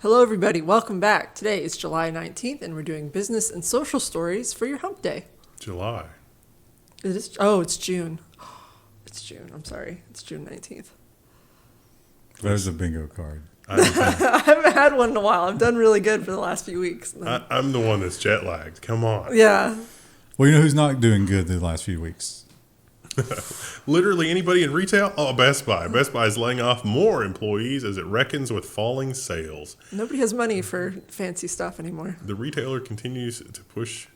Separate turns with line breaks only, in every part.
Hello, everybody. Welcome back. Today is July 19th, and we're doing business and social stories for your hump day.
July.
It is, oh, it's June. It's June. I'm sorry. It's June 19th.
There's a bingo card.
I haven't had one in a while. I've done really good for the last few weeks.
I'm the one that's jet lagged. Come on.
Yeah.
Well, you know who's not doing good the last few weeks?
Literally anybody in retail? Oh, Best Buy. Best Buy is laying off more employees as it reckons with falling sales.
Nobody has money for fancy stuff anymore.
The retailer continues to push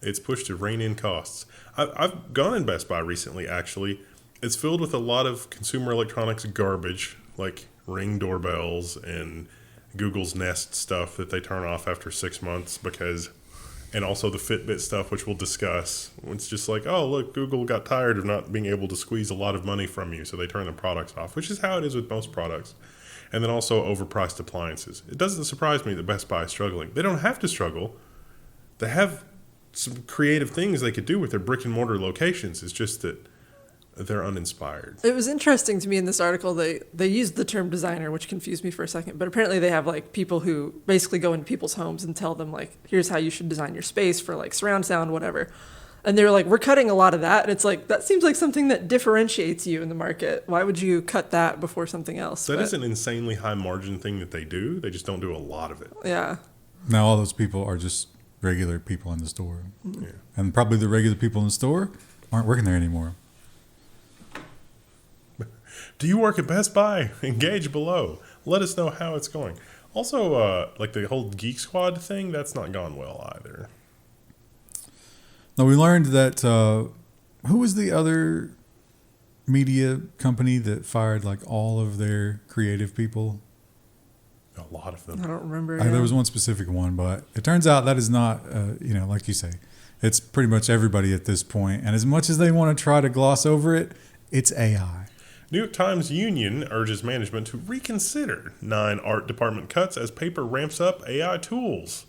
its push to rein in costs. I've gone in Best Buy recently, actually. It's filled with a lot of consumer electronics garbage, like Ring doorbells and Google's Nest stuff that they turn off after 6 months and also the Fitbit stuff, which we'll discuss. It's just like, oh, look, Google got tired of not being able to squeeze a lot of money from you, so they turn the products off, which is how it is with most products. And then also overpriced appliances. It doesn't surprise me that Best Buy is struggling. They don't have to struggle. They have some creative things they could do with their brick and mortar locations. It's just that they're uninspired.
It was interesting to me in this article, they used the term designer, which confused me for a second, but apparently they have like people who basically go into people's homes and tell them like, here's how you should design your space for like surround sound, whatever. And they're like, we're cutting a lot of that. And it's like, that seems like something that differentiates you in the market. Why would you cut that before something else?
That is an insanely high margin thing that they do. They just don't do a lot of it.
Yeah.
Now all those people are just regular people in the store.
Mm-hmm.
Yeah. And probably the regular people in the store aren't working there anymore.
Do you work at Best Buy? Engage below. Let us know how it's going. Also, like the whole Geek Squad thing, that's not gone well either.
Now we learned that who was the other media company that fired like all of their creative people?
A lot of them.
I don't remember.
There was one specific one, but it turns out that is not, like you say, it's pretty much everybody at this point. And as much as they want to try to gloss over it, it's AI.
New York Times Union urges management to reconsider 9 art department cuts as paper ramps up AI tools.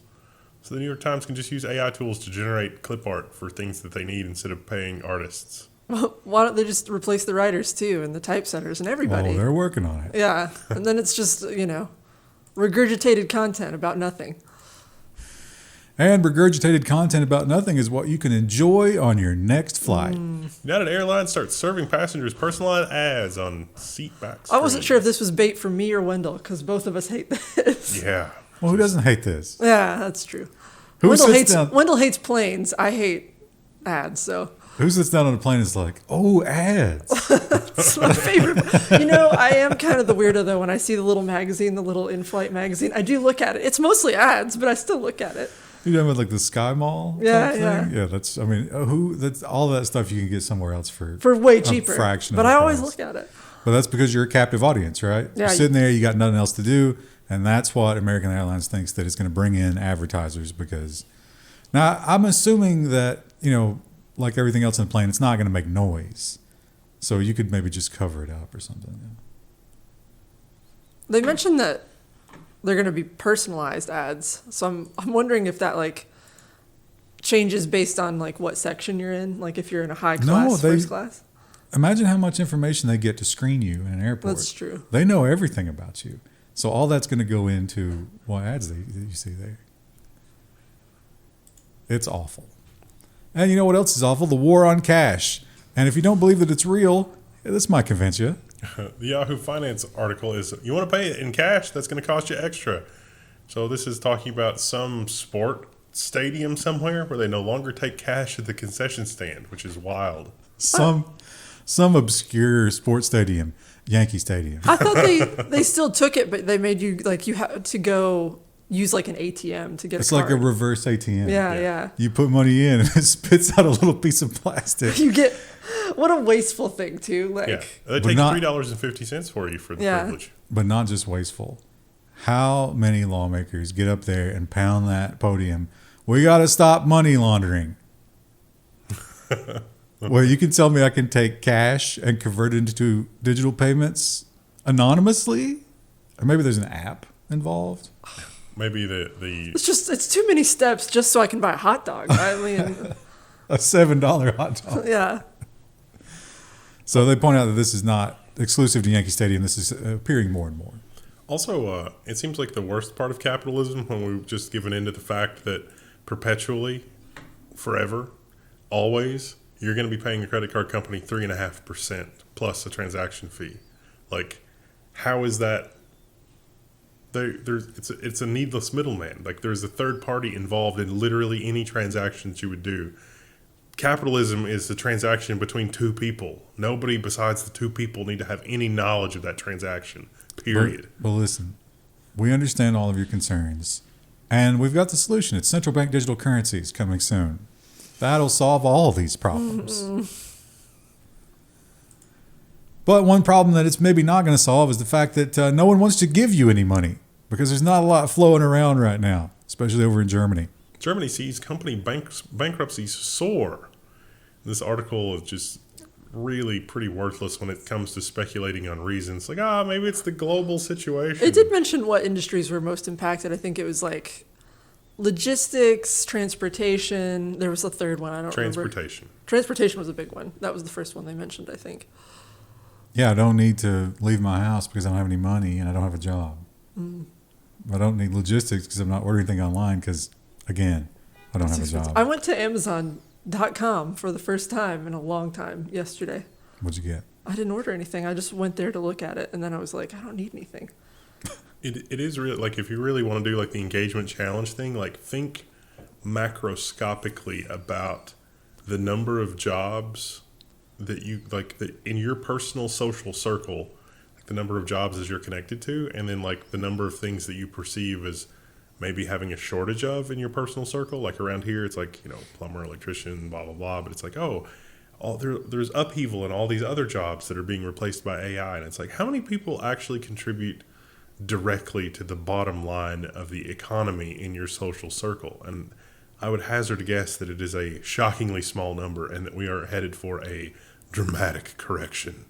So the New York Times can just use AI tools to generate clip art for things that they need instead of paying artists.
Well, why don't they just replace the writers too and the typesetters and everybody?
Oh, they're working on it.
Yeah. And then it's just, regurgitated content about nothing.
And regurgitated content about nothing is what you can enjoy on your next flight.
United Airlines starts serving passengers personalized ads on seat back screens.
I wasn't sure if this was bait for me or Wendell, because both of us hate this.
Yeah.
Well, who doesn't hate this?
Yeah, that's true.
Who
Wendell
sits down?
Wendell hates planes. I hate ads, so.
Who sits down on a plane and is like, oh, ads?
It's my favorite. I am kind of the weirdo, though, when I see the little magazine, the little in-flight magazine. I do look at it. It's mostly ads, but I still look at it.
You know, with like the Sky Mall?
Yeah,
thing?
yeah.
Yeah, that's all that stuff you can get somewhere else for
way cheaper.
A fraction
but
of the
I always
price.
look at it.
But that's because you're a captive audience, right?
Yeah,
You're sitting there, you got nothing else to do, and that's what American Airlines thinks that it's going to bring in advertisers because now I'm assuming that, like everything else in the plane, it's not going to make noise. So you could maybe just cover it up or something. Yeah.
They mentioned that they're going to be personalized ads. So I'm wondering if that changes based on what section you're in, like if you're in a high class, first class.
Imagine how much information they get to screen you in an airport.
That's true.
They know everything about you. So all that's going to go into what ads that you see there. It's awful. And you know what else is awful? The war on cash. And if you don't believe that it's real, this might convince you.
The Yahoo Finance article is, you want to pay it in cash? That's going to cost you extra. So this is talking about some sport stadium somewhere where they no longer take cash at the concession stand, which is wild.
Some obscure sports stadium, Yankee Stadium.
I thought they still took it, but they made you you had to go use an ATM to get
It's
a card.
like a reverse ATM.
Yeah.
You put money in and it spits out a little piece of plastic.
You get, what a wasteful thing too.
Yeah, they take $3.50 for you for the privilege.
But not just wasteful. How many lawmakers get up there and pound that podium? We got to stop money laundering. Well, you can tell me I can take cash and convert it into digital payments anonymously? Or maybe there's an app involved?
Maybe
it's too many steps just so I can buy a hot dog. I mean,
a $7 hot dog.
Yeah.
So they point out that this is not exclusive to Yankee Stadium. This is appearing more and more.
Also, it seems like the worst part of capitalism when we've just given in to the fact that perpetually, forever, always, you're going to be paying a credit card company 3.5% plus a transaction fee. Like, how is that? It's a needless middleman. Like, there's a third party involved in literally any transactions you would do. Capitalism is the transaction between two people. Nobody besides the two people need to have any knowledge of that transaction. Period.
But listen, we understand all of your concerns, and we've got the solution. It's central bank digital currencies coming soon. That'll solve all these problems. But one problem that it's maybe not going to solve is the fact that no one wants to give you any money because there's not a lot flowing around right now, especially over in Germany.
Germany sees company bankruptcies soar. This article is just really pretty worthless when it comes to speculating on reasons. Like, maybe it's the global situation.
It did mention what industries were most impacted. I think it was like logistics, transportation. There was a third one. I don't remember. Transportation was a big one. That was the first one they mentioned, I think.
Yeah, I don't need to leave my house because I don't have any money and I don't have a job. I don't need logistics because I'm not ordering anything online because, again, I don't have a job.
I went to Amazon.com for the first time in a long time yesterday.
What'd you get?
I didn't order anything. I just went there to look at it, and then I was like, I don't need anything.
It is really, like, if you really want to do like the engagement challenge thing, like, think macroscopically about the number of jobs that you like that in your personal social circle, like the number of jobs as you're connected to, and then like the number of things that you perceive as maybe having a shortage of in your personal circle. Like around here, it's like, plumber, electrician, blah, blah, blah. But it's like, there's upheaval in all these other jobs that are being replaced by AI. And it's like, how many people actually contribute directly to the bottom line of the economy in your social circle? And I would hazard a guess that it is a shockingly small number and that we are headed for a dramatic correction.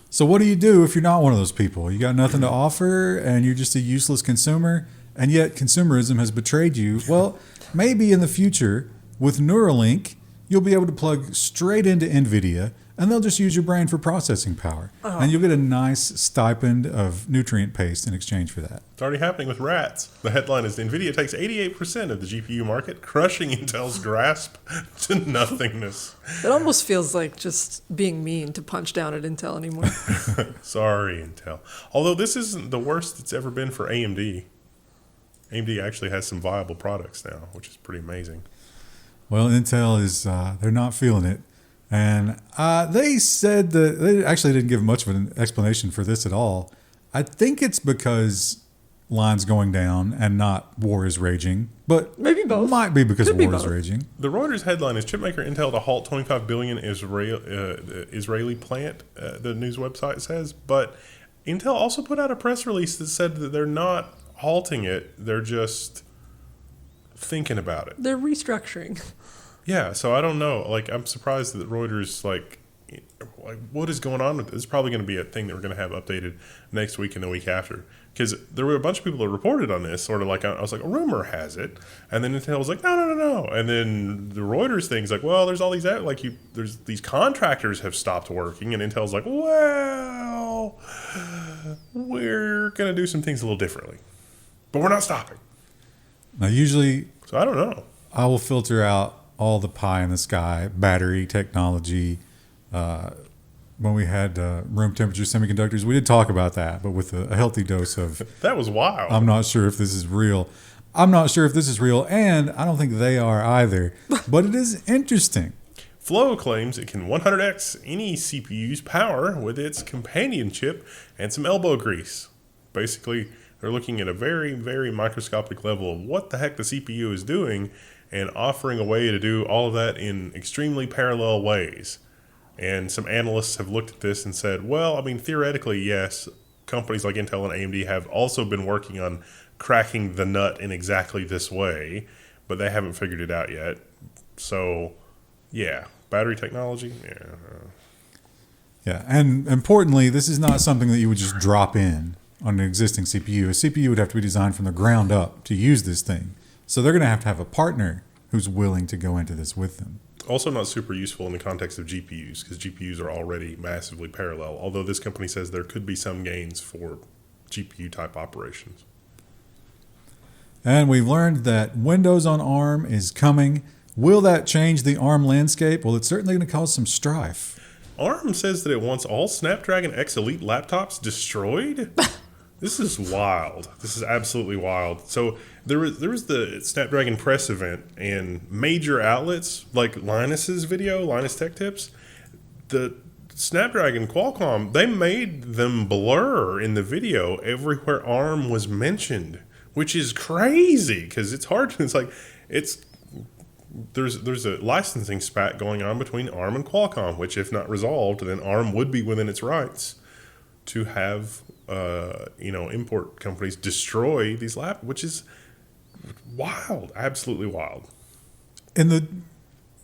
So what do you do if you're not one of those people? You got nothing to offer and you're just a useless consumer, and yet consumerism has betrayed you. Well, maybe in the future with Neuralink, you'll be able to plug straight into Nvidia and they'll just use your brain for processing power. And you'll get a nice stipend of nutrient paste in exchange for that.
It's already happening with rats. The headline is Nvidia takes 88% of the GPU market, crushing Intel's grasp to nothingness.
It almost feels like just being mean to punch down at Intel anymore.
Sorry, Intel. Although this isn't the worst it's ever been for AMD. AMD actually has some viable products now, which is pretty amazing.
Well, Intel is, they're not feeling it. And they said that they actually didn't give much of an explanation for this at all. I think it's because line's going down and not war is raging, but
maybe both.
Might be because war is raging.
The Reuters headline is Chipmaker Intel to halt 25 billion Israeli plant, the news website says. But Intel also put out a press release that said that they're not halting it. They're just thinking about it.
They're restructuring.
Yeah, so I don't know. Like, I'm surprised that Reuters, like what is going on with this? It's probably going to be a thing that we're going to have updated next week and the week after. Because there were a bunch of people that reported on this, sort of like, I was like, a rumor has it. And then Intel was like, no. And then the Reuters thing's like, well, there's all these, there's these contractors have stopped working. And Intel's like, well, we're going to do some things a little differently. But we're not stopping.
Now, usually,
so I don't know.
I will filter out all the pie in the sky, battery technology. When we had room temperature semiconductors, we did talk about that, but with a healthy dose of...
That was wild.
I'm not sure if this is real. And I don't think they are either. But it is interesting.
Flow claims it can 100x any CPU's power with its companion chip and some elbow grease. Basically, they're looking at a very, very microscopic level of what the heck the CPU is doing and offering a way to do all of that in extremely parallel ways. And some analysts have looked at this and said, well, I mean, theoretically, yes, companies like Intel and AMD have also been working on cracking the nut in exactly this way, but they haven't figured it out yet. So, yeah, battery technology, yeah.
Yeah, and importantly, this is not something that you would just drop in on an existing CPU. A CPU would have to be designed from the ground up to use this thing. So they're going to have a partner who's willing to go into this with them.
Also not super useful in the context of GPUs, because GPUs are already massively parallel, although this company says there could be some gains for GPU type operations.
And we've learned that Windows on ARM is coming. Will that change the ARM landscape? Well, it's certainly going to cause some strife.
ARM says that it wants all Snapdragon X Elite laptops destroyed. This is wild. This is absolutely wild. So there was the Snapdragon press event, and major outlets like Linus's video, Linus Tech Tips, the Snapdragon Qualcomm, they made them blur in the video everywhere ARM was mentioned, which is crazy because it's hard. There's a licensing spat going on between ARM and Qualcomm, which if not resolved, then ARM would be within its rights to have import companies destroy these which is wild, absolutely wild.
In the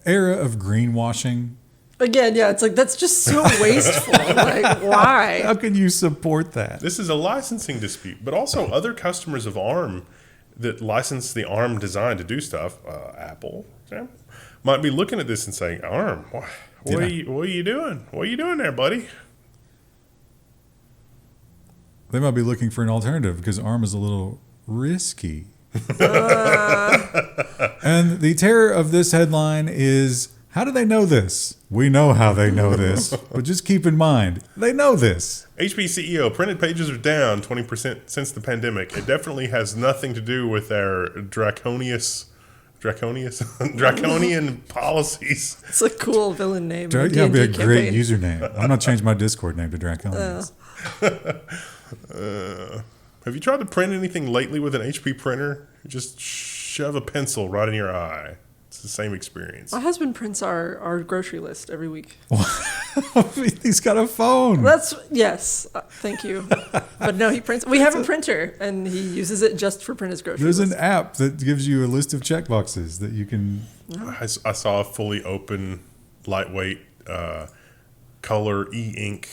era of greenwashing,
Again, yeah, it's like that's just so wasteful. Like, why?
how can you support that?
This is a licensing dispute, but also other customers of ARM that license the ARM design to do stuff, Apple, might be looking at this and saying, ARM, what are you doing? What are you doing there, buddy?
They might be looking for an alternative because ARM is a little risky. And the terror of this headline is, how do they know this? We know how they know this, but just keep in mind, they know this.
HP CEO, printed pages are down 20% since the pandemic. It definitely has nothing to do with their draconian policies.
It's a cool villain name.
Yeah,
in the
it'd be a
D&D
great
campaign.
username. I'm not changing my Discord name to Draconians.
Have you tried to print anything lately with an HP printer? Just shove a pencil right in your eye. It's the same experience.
My husband prints our grocery list every week.
He's got a phone.
Yes, thank you. But no, he prints. We have a printer, and he uses it just for print his grocery
There's
list.
an app that gives you a list of checkboxes that you can.
I saw a fully open, lightweight, color e-ink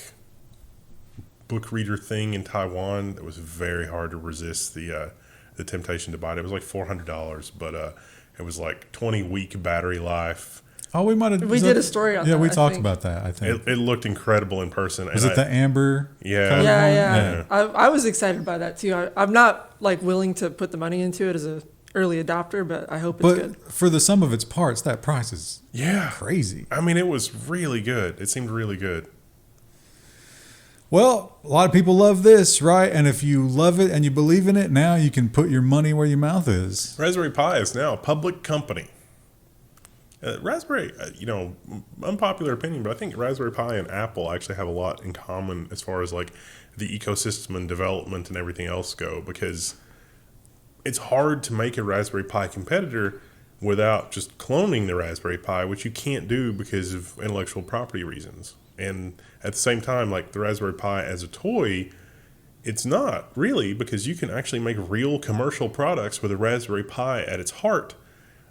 book reader thing in Taiwan that was very hard to resist the temptation to buy it. It was like $400, but it was like 20-week battery life.
Oh, we might have.
We did a story on that.
Yeah, we
I
talked
think.
about that. I think.
It looked incredible in person.
Was it the amber?
Yeah.
color
Yeah,
one?
yeah. I was excited by that too. I'm not like willing to put the money into it as a early adopter, but I hope it's
But
good.
for the sum of its parts, that price is
Yeah.
crazy.
I mean, it was really good. It seemed really good.
Well, a lot of people love this, right? And if you love it and you believe in it, now you can put your money where your mouth is.
Raspberry Pi is now a public company. Raspberry, unpopular opinion, but I think Raspberry Pi and Apple actually have a lot in common as far as like the ecosystem and development and everything else go, because it's hard to make a Raspberry Pi competitor without just cloning the Raspberry Pi, which you can't do because of intellectual property reasons. And at the same time, like the Raspberry Pi as a toy, it's not really, because you can actually make real commercial products with a Raspberry Pi at its heart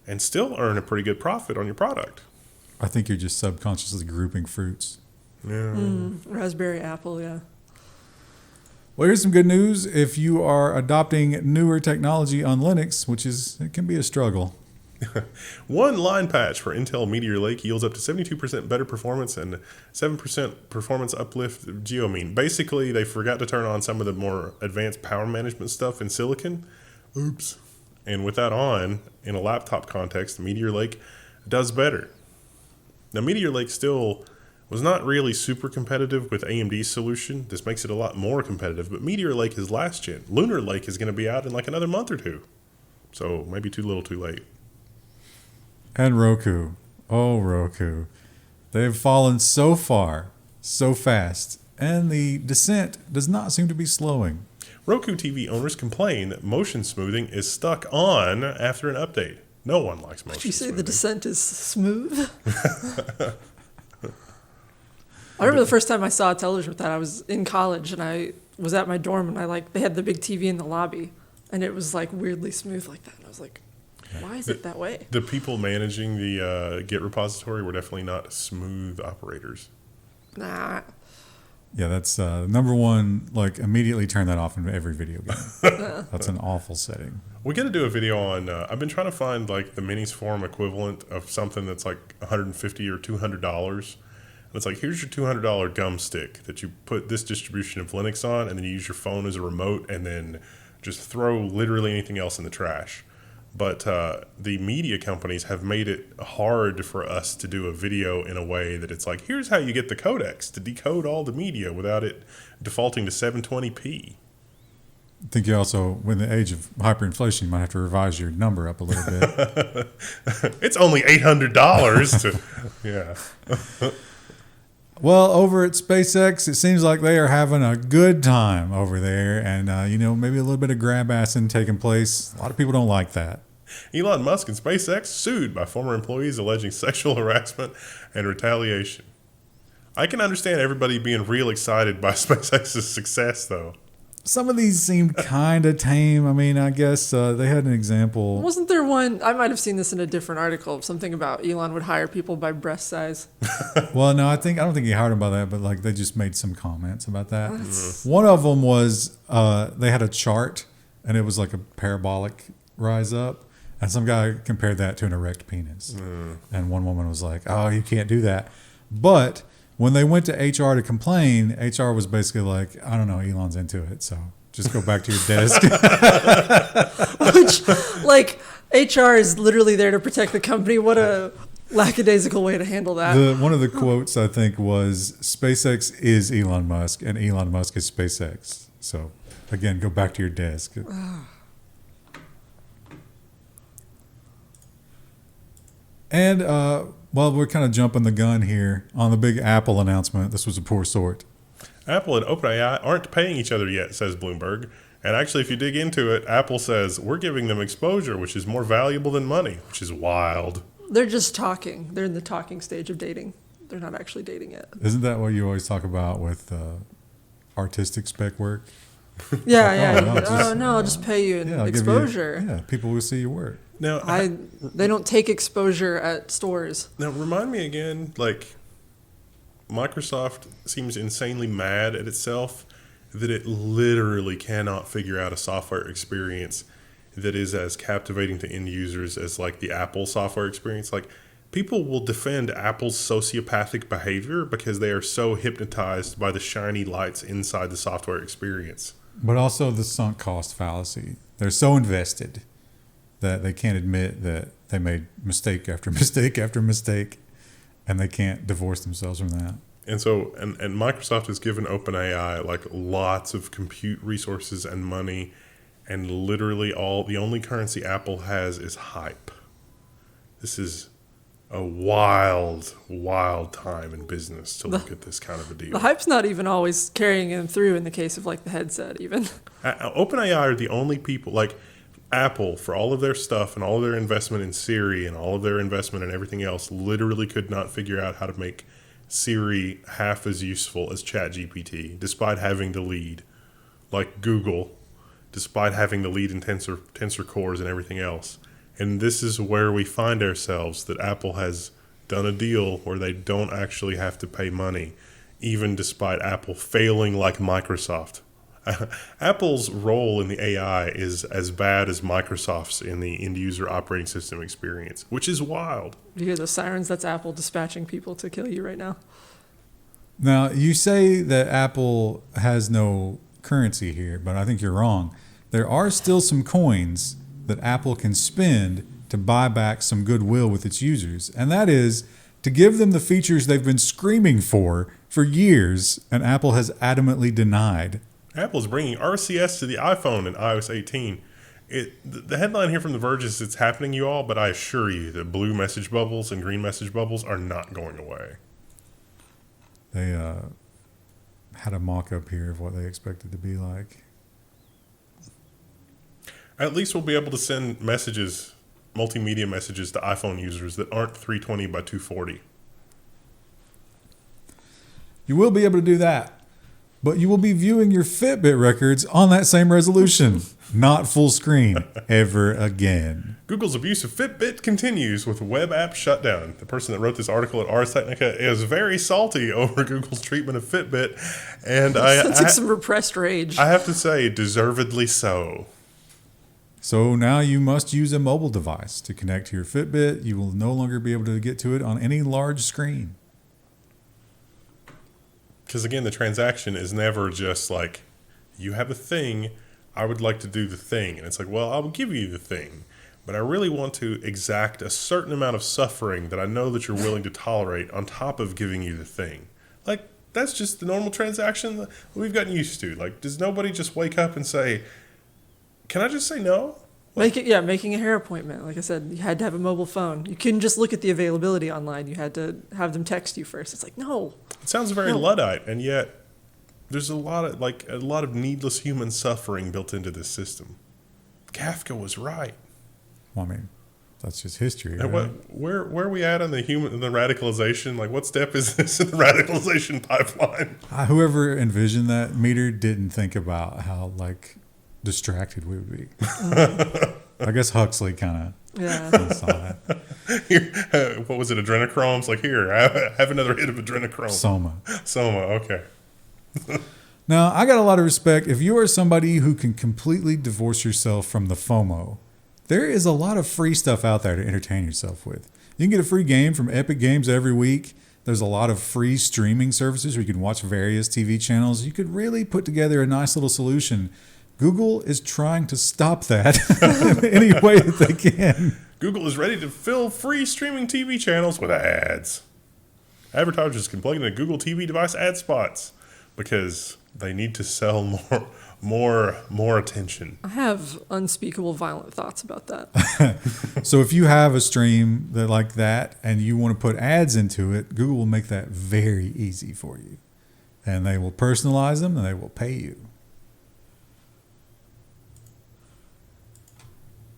and still earn a pretty good profit on your product.
I think you're just subconsciously grouping fruits.
Yeah.
Raspberry Apple, yeah.
Well, here's some good news. If you are adopting newer technology on Linux, it can be a struggle.
One line patch for Intel Meteor Lake yields up to 72% better performance and 7% performance uplift of GeoMean. Basically, they forgot to turn on some of the more advanced power management stuff in silicon. Oops. And with that on, in a laptop context, Meteor Lake does better. Now, Meteor Lake still was not really super competitive with AMD's solution. This makes it a lot more competitive, but Meteor Lake is last gen. Lunar Lake is going to be out in like another month or two. So maybe too little too late.
And Roku. Oh, Roku. They've fallen so far, so fast, and the descent does not seem to be slowing.
Roku TV owners complain that motion smoothing is stuck on after an update. No one likes motion
Did you say
smoothing.
the descent is smooth? I remember the first time I saw a television with that. I was in college and I was at my dorm and they had the big TV in the lobby and it was like weirdly smooth like that. And I was like, why is it that way?
The people managing the Git repository were definitely not smooth operators.
Nah.
Yeah, that's number one. Like, immediately turn that off in every video game. That's an awful setting.
We got to do a video on. I've been trying to find like the Minis Forum equivalent of something that's like $150 or $200 And it's like, here's your $200 gum stick that you put this distribution of Linux on, and then you use your phone as a remote, and then just throw literally anything else in the trash. But the media companies have made it hard for us to do a video in a way that it's like, here's how you get the codecs to decode all the media without it defaulting to 720p.
I think you also, in the age of hyperinflation, you might have to revise your number up a little bit.
It's only $800 to, yeah.
Well, over at SpaceX, it seems like they are having a good time over there, and maybe a little bit of grab-assing taking place. A lot of people don't like that.
Elon Musk and SpaceX sued by former employees alleging sexual harassment and retaliation. I can understand everybody being real excited by SpaceX's success, though.
Some of these seemed kind of tame. I mean, I guess they had an example.
Wasn't there one? I might have seen this in a different article. Something about Elon would hire people by breast size.
Well, no, I don't think he hired them by that, but like they just made some comments about that. One of them was they had a chart, and it was like a parabolic rise up, and some guy compared that to an erect penis, and one woman was like, "Oh, you can't do that," but when they went to HR to complain, HR was basically like, I don't know, Elon's into it, so just go back to your desk.
Which, like, HR is literally there to protect the company. What a lackadaisical way to handle that.
One of the quotes, I think, was, SpaceX is Elon Musk, and Elon Musk is SpaceX. So, again, go back to your desk. And, well, we're kind of jumping the gun here on the big Apple announcement. This was a poor sort.
Apple and OpenAI aren't paying each other yet, says Bloomberg. And actually, if you dig into it, Apple says, we're giving them exposure, which is more valuable than money, which is wild.
They're just talking. They're in the talking stage of dating. They're not actually dating yet.
Isn't that what you always talk about with artistic spec work?
Yeah.
Oh, no,
I'll just pay you in
I'll give
exposure.
Yeah, people will see your work.
Now,
They don't take exposure at stores.
Now, remind me again, like, Microsoft seems insanely mad at itself that it literally cannot figure out a software experience that is as captivating to end users as, like, the Apple software experience. Like, people will defend Apple's sociopathic behavior because they are so hypnotized by the shiny lights inside the software experience.
But also the sunk cost fallacy. They're so invested that they can't admit that they made mistake after mistake after mistake, and they can't divorce themselves from that.
And so, and Microsoft has given OpenAI like lots of compute resources and money, and literally the only currency Apple has is hype. This is a wild, wild time in business to look at this kind of a deal.
The hype's not even always carrying them through in the case of like the headset even.
OpenAI are the only people, like Apple, for all of their stuff and all of their investment in Siri and all of their investment in everything else, literally could not figure out how to make Siri half as useful as ChatGPT, despite having the lead. Like Google, despite having the lead in tensor cores and everything else. And this is where we find ourselves, that Apple has done a deal where they don't actually have to pay money, even despite Apple failing like Microsoft. Apple's role in the AI is as bad as Microsoft's in the end-user operating system experience, which is wild.
You hear the sirens? That's Apple dispatching people to kill you right now.
Now, you say that Apple has no currency here, but I think you're wrong. There are still some coins that Apple can spend to buy back some goodwill with its users, and that is to give them the features they've been screaming for years, and Apple has adamantly denied.
Apple's bringing RCS to the iPhone in iOS 18. The headline here from The Verge is it's happening, you all, but I assure you that blue message bubbles and green message bubbles are not going away.
They had a mock-up here of what they expected to be like.
At least we'll be able to send messages, multimedia messages to iPhone users that aren't 320 by 240.
You will be able to do that, but you will be viewing your Fitbit records on that same resolution, not full screen, ever again.
Google's abuse of Fitbit continues with web app shutdown. The person that wrote this article at Ars Technica is very salty over Google's treatment of Fitbit, and
Sounds like some repressed rage.
I have to say, deservedly so.
So now you must use a mobile device to connect to your Fitbit. You will no longer be able to get to it on any large screen.
Because again, the transaction is never just like, you have a thing, I would like to do the thing. And it's like, well, I will give you the thing, but I really want to exact a certain amount of suffering that I know that you're willing to tolerate on top of giving you the thing. Like, that's just the normal transaction that we've gotten used to. Like, does nobody just wake up and say, can I just say no?
Making a hair appointment. Like I said, you had to have a mobile phone. You couldn't just look at the availability online. You had to have them text you first. It's like, no.
It sounds very Luddite, and yet there's a lot of needless human suffering built into this system. Kafka was right.
Well, I mean, that's just history.
And
right?
where are we at on the radicalization? Like, what step is this in the radicalization pipeline?
Whoever envisioned that Meteor didn't think about how like distracted we would be. I guess Huxley kind of saw that.
Here, what was it, adrenochromes? Like, here, have another hit of adrenochrome. Soma, okay.
Now, I got a lot of respect. If you are somebody who can completely divorce yourself from the FOMO, there is a lot of free stuff out there to entertain yourself with. You can get a free game from Epic Games every week. There's a lot of free streaming services where you can watch various TV channels. You could really put together a nice little solution. Google is trying to stop that any way that they can.
Google is ready to fill free streaming TV channels with ads. Advertisers can plug in a Google TV device ad spots because they need to sell more attention.
I have unspeakable violent thoughts about that.
So if you have a stream that like that and you want to put ads into it, Google will make that very easy for you. And they will personalize them and they will pay you.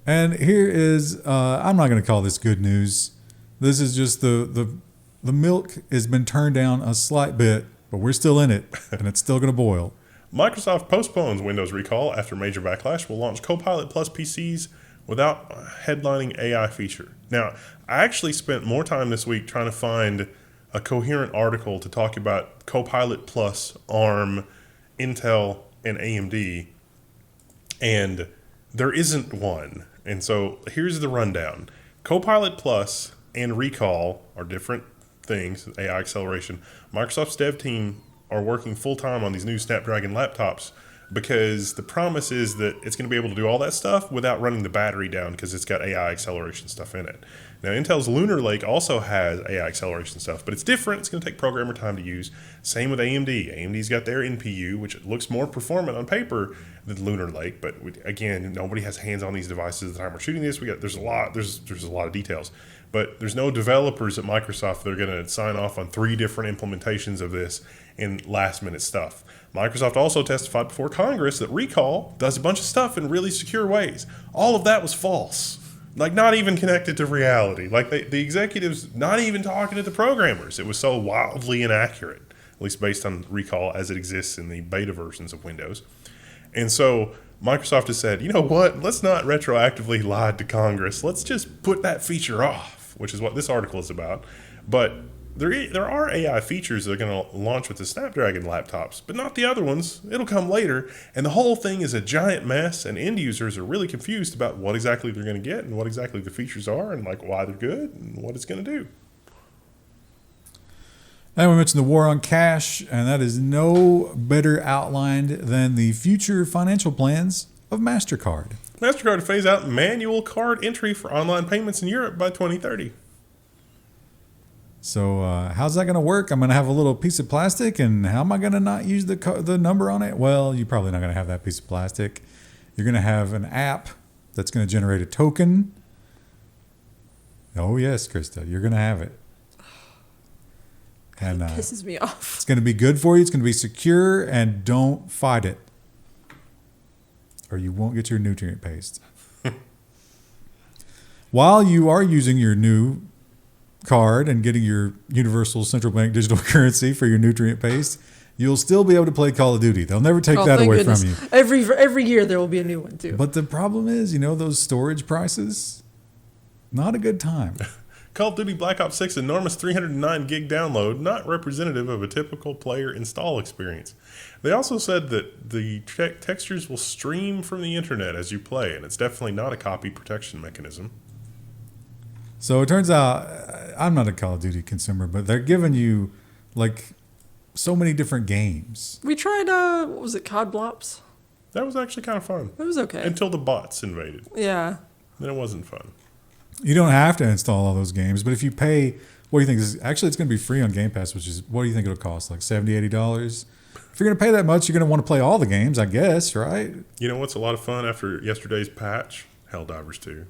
And here is, I'm not going to call this good news. This is just the milk has been turned down a slight bit, but we're still in it, and it's still going to boil.
Microsoft postpones Windows recall after major backlash. Will launch Copilot PCs without headlining AI feature. Now, I actually spent more time this week trying to find a coherent article to talk about Copilot Plus, ARM, Intel, and AMD, and there isn't one. And so here's the rundown. Copilot Plus and Recall are different things, AI acceleration. Microsoft's dev team are working full-time on these new Snapdragon laptops because the promise is that it's going to be able to do all that stuff without running the battery down because it's got AI acceleration stuff in it. Now, Intel's Lunar Lake also has AI acceleration stuff, but it's different. It's going to take programmer time to use. Same with AMD. AMD's got their NPU, which looks more performant on paper than Lunar Lake, but again, nobody has hands on these devices at the time we're shooting this. There's a lot of details, but there's no developers at Microsoft that are going to sign off on 3 different implementations of this in last-minute stuff. Microsoft also testified before Congress that Recall does a bunch of stuff in really secure ways. All of that was false. Like, not even connected to reality. Like, the executives not even talking to the programmers. It was so wildly inaccurate, at least based on Recall as it exists in the beta versions of Windows. And so Microsoft has said, you know what? Let's not retroactively lie to Congress. Let's just put that feature off, which is what this article is about. But there are AI features that are going to launch with the Snapdragon laptops, but not the other ones. It'll come later, and the whole thing is a giant mess, and end users are really confused about what exactly they're going to get and what exactly the features are and like why they're good and what it's going to do.
And we mentioned the war on cash, and that is no better outlined than the future financial plans of Mastercard.
Mastercard to phase out manual card entry for online payments in Europe by 2030.
So how's that going to work? I'm going to have a little piece of plastic, and how am I going to not use the number on it? Well, you're probably not going to have that piece of plastic. You're going to have an app that's going to generate a token. Oh, yes, Krista, you're going to have it. And
It pisses me off.
it's going to be good for you. It's going to be secure, and don't fight it, or you won't get your nutrient paste. While you are using your new card and getting your universal central bank digital currency for your nutrient paste, you'll still be able to play Call of Duty. They'll never take that
thank
away
goodness.
from you.
Every year there will be a new one too.
But the problem is, those storage prices, not a good time.
Call of Duty Black Ops 6 enormous 309 gig download, not representative of a typical player install experience. They also said that the textures will stream from the internet as you play, and it's definitely not a copy protection mechanism.
So it turns out, I'm not a Call of Duty consumer, but they're giving you like so many different games.
We tried, what was it, COD Blops?
That was actually kind of fun.
It was okay.
Until the bots invaded.
Yeah.
Then it wasn't fun.
You don't have to install all those games, but if you pay, what do you think? Actually, it's going to be free on Game Pass, which is, what do you think it'll cost? Like $70, $80? If you're going to pay that much, you're going to want to play all the games, I guess, right?
You know what's a lot of fun after yesterday's patch? Helldivers 2.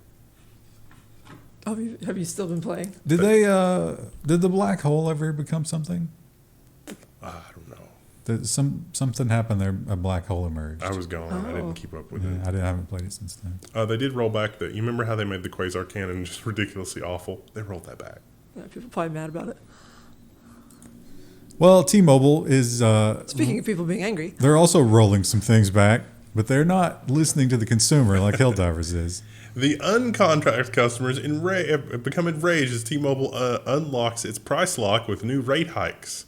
Oh, have you still been playing?
Did the black hole ever become something?
I don't know.
Something happened there, a black hole emerged.
I was gone. I
Oh.
didn't keep up with
Yeah,
it.
I haven't played it since then.
They did roll back you remember how they made the Quasar cannon just ridiculously awful? They rolled that back.
Yeah, people are probably mad about it.
Well, T-Mobile is...
Speaking of people being angry,
they're also rolling some things back, but they're not listening to the consumer like Helldivers is.
The uncontracted customers have become enraged as T-Mobile unlocks its price lock with new rate hikes.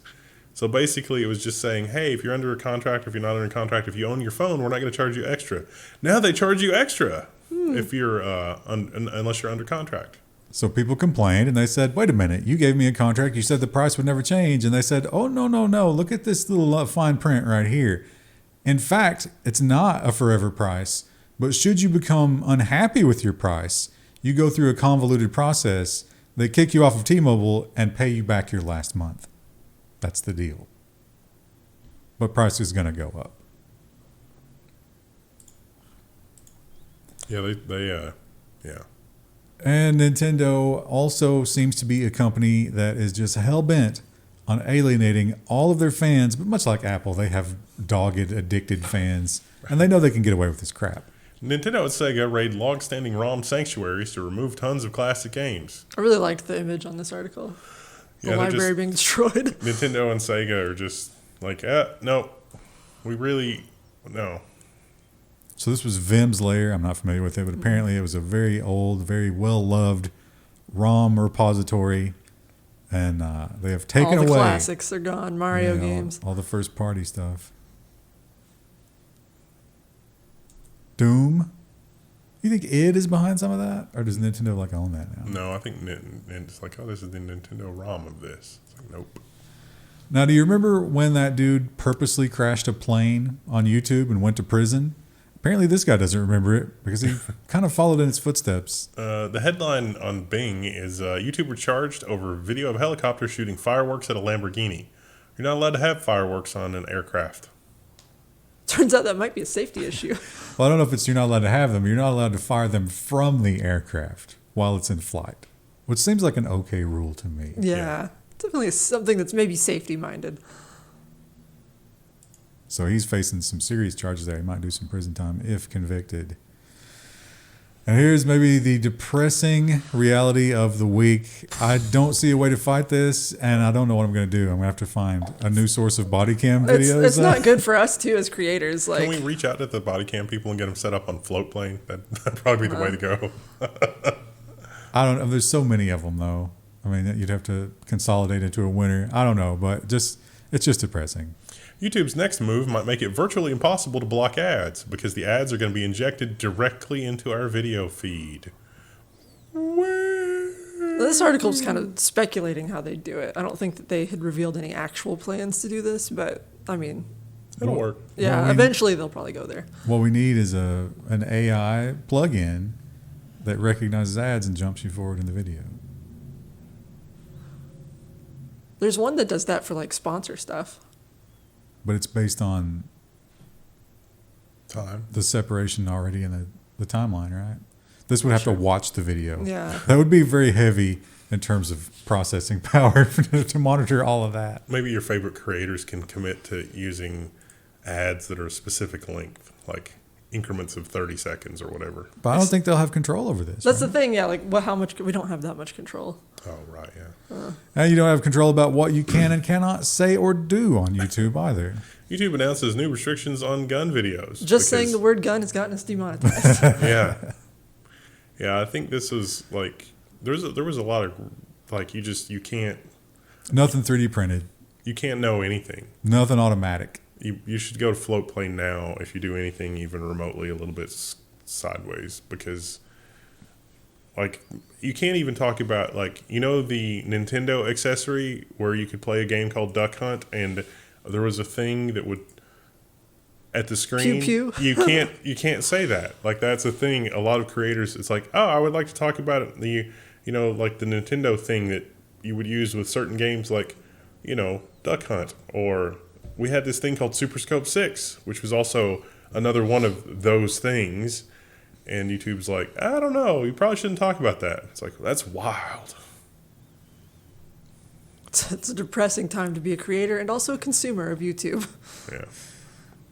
So basically, it was just saying, hey, if you're under a contract, or if you're not under a contract, if you own your phone, we're not going to charge you extra. Now they charge you extra if you're unless you're under contract.
So people complained, and they said, wait a minute, you gave me a contract, you said the price would never change. And they said, oh, no, look at this little fine print right here. In fact, it's not a forever price, but should you become unhappy with your price, you go through a convoluted process. They kick you off of T-Mobile and pay you back your last month. That's the deal. But price is going to go up.
Yeah, yeah.
And Nintendo also seems to be a company that is just hell-bent on alienating all of their fans. But much like Apple, they have dogged, addicted fans. And they know they can get away with this crap.
Nintendo and Sega raid long-standing ROM sanctuaries to remove tons of classic games.
I really liked the image on this article. The
Yeah, they're
library being destroyed.
Nintendo and Sega are just like, no, no.
So this was Vim's Lair. I'm not familiar with it, but apparently it was a very old, very well-loved ROM repository. And they have taken
All the
away
classics are gone. Mario games.
all the first-party stuff. Doom. You think id is behind some of that, or does Nintendo like own that now?
No, I think it's like, this is the Nintendo ROM of this. It's like, nope.
Now, do you remember when that dude purposely crashed a plane on YouTube and went to prison? Apparently, this guy doesn't remember it because he kind of followed in its footsteps.
The headline on Bing is YouTuber charged over video of helicopter shooting fireworks at a Lamborghini. You're not allowed to have fireworks on an aircraft.
Turns out that might be a safety issue.
Well, I don't know if it's you're not allowed to have them. You're not allowed to fire them from the aircraft while it's in flight, which seems like an okay rule to me.
Yeah. Definitely something that's maybe safety-minded.
So he's facing some serious charges there. He might do some prison time if convicted. And here's maybe the depressing reality of the week. I don't see a way to fight this, and I don't know what I'm going to do. I'm going to have to find a new source of body cam videos.
It's not good for us, too, as creators.
Can we
Like,
reach out to the body cam people and get them set up on float plane? That'd probably be the way to go.
I don't know. There's so many of them, though. I mean, you'd have to consolidate into a winner. I don't know, but it's just depressing.
YouTube's next move might make it virtually impossible to block ads because the ads are going to be injected directly into our video feed.
this article was kind of speculating how they'd do it. I don't think that they had revealed any actual plans to do this, but, I mean,
It'll work.
yeah,
Well,
eventually they'll probably go there.
What we need is an AI plug-in that recognizes ads and jumps you forward in the video.
There's one that does that for, like, sponsor stuff.
But it's based on
Time.
the separation already in the timeline, right? This would have to watch the video.
Yeah.
That would be very heavy in terms of processing power to monitor all of that.
Maybe your favorite creators can commit to using ads that are a specific length, like increments of 30 seconds or whatever.
But I don't think they'll have control over this.
That's
right?
the thing, yeah, like, well, how much, we don't have that much control.
Oh, right, yeah.
And you don't have control about what you can and cannot say or do on YouTube either.
YouTube announces new restrictions on gun videos.
Just saying the word gun has gotten us demonetized.
Yeah. Yeah, I think this was like, there was a lot of, like, you can't
Nothing 3D printed.
You can't know anything.
Nothing automatic.
You should go to float plane now if you do anything even remotely a little bit sideways, because like you can't even talk about, like, you know, the Nintendo accessory where you could play a game called Duck Hunt, and there was a thing that would at the screen.
Pew, pew.
You can't say that. Like that's a thing. A lot of creators, it's like, oh, I would like to talk about the like the Nintendo thing that you would use with certain games, like Duck Hunt, or we had this thing called Super Scope 6, which was also another one of those things. And YouTube's like, I don't know, you probably shouldn't talk about that. It's like, that's wild.
It's a depressing time to be a creator and also a consumer of YouTube.
Yeah.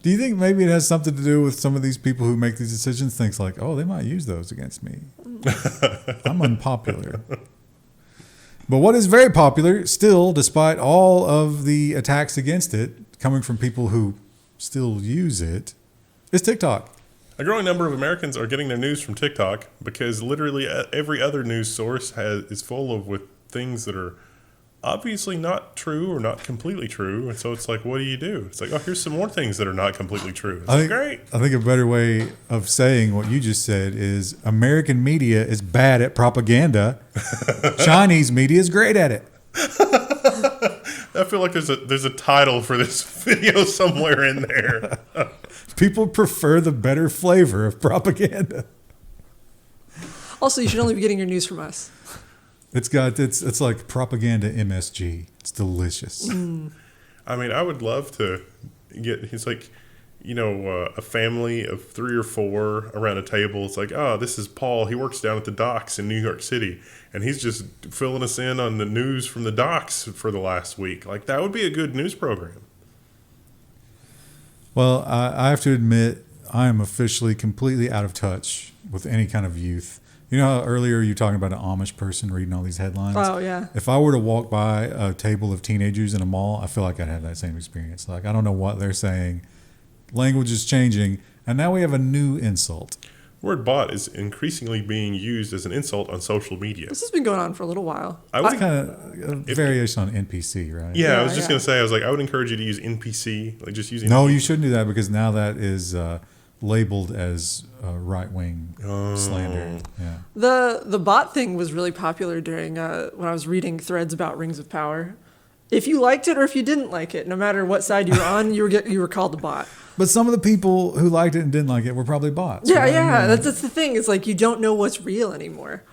Do you think maybe it has something to do with some of these people who make these decisions? Things like, oh, they might use those against me. I'm unpopular. But what is very popular still, despite all of the attacks against it, coming from people who still use it, is TikTok.
A growing number of Americans are getting their news from TikTok because literally every other news source is full with things that are obviously not true or not completely true. And so it's like, what do you do? It's like, oh, here's some more things that are not completely true. It's great.
I think a better way of saying what you just said is American media is bad at propaganda. Chinese media is great at it.
I feel like there's a title for this video somewhere in there.
People prefer the better flavor of propaganda.
Also, you should only be getting your news from us.
It's like propaganda MSG. It's delicious.
I mean, I would love to it's like, a family of 3 or 4 around a table. It's like, oh, this is Paul. He works down at the docks in New York City, and he's just filling us in on the news from the docks for the last week. Like, that would be a good news program.
Well, I have to admit, I am officially completely out of touch with any kind of youth. You know how earlier you were talking about an Amish person reading all these headlines?
Oh, yeah.
If I were to walk by a table of teenagers in a mall, I feel like I'd have that same experience. Like, I don't know what they're saying. Language is changing, and now we have a new insult.
The word bot is increasingly being used as an insult on social media.
This has been going on for a little while.
It's kind of a variation on NPC, right?
Yeah, I was just going to say, I would encourage you to use NPC, like just using.
No, you shouldn't do that because now that is labeled as right-wing slander. Yeah.
The bot thing was really popular during when I was reading threads about Rings of Power. If you liked it or if you didn't like it, no matter what side you were on, you were called a bot.
But some of the people who liked it and didn't like it were probably bots.
Yeah,
right?
yeah. That's the thing. It's like you don't know what's real anymore.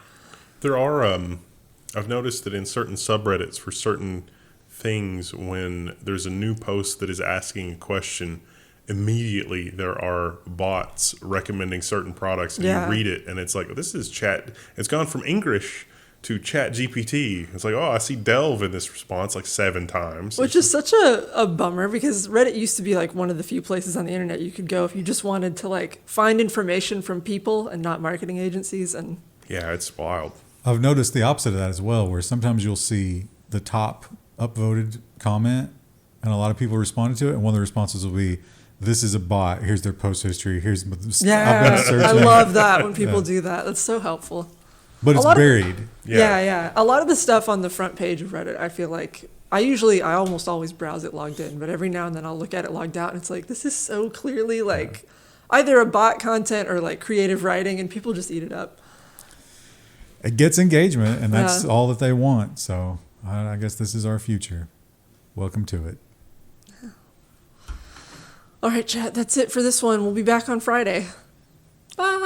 There are, I've noticed that in certain subreddits for certain things, when there's a new post that is asking a question, immediately there are bots recommending certain products, and you read it, and it's like, this is chat. It's gone from English to Chat GPT. It's like, oh, I see Delve in this response like 7 times.
Which is such a bummer because Reddit used to be like one of the few places on the internet you could go if you just wanted to like find information from people and not marketing agencies. And
yeah, it's wild.
I've noticed the opposite of that as well, where sometimes you'll see the top upvoted comment and a lot of people responded to it, and one of the responses will be, this is a bot, here's their post history, here's I've been searching.
I love that when people do that. That's so helpful.
But it's buried.
Yeah. A lot of the stuff on the front page of Reddit, I feel like I almost always browse it logged in, but every now and then I'll look at it logged out, and it's like, this is so clearly like either a bot content or like creative writing, and people just eat it up.
It gets engagement, and that's all that they want. So I guess this is our future. Welcome to it.
All right, chat, that's it for this one. We'll be back on Friday. Bye.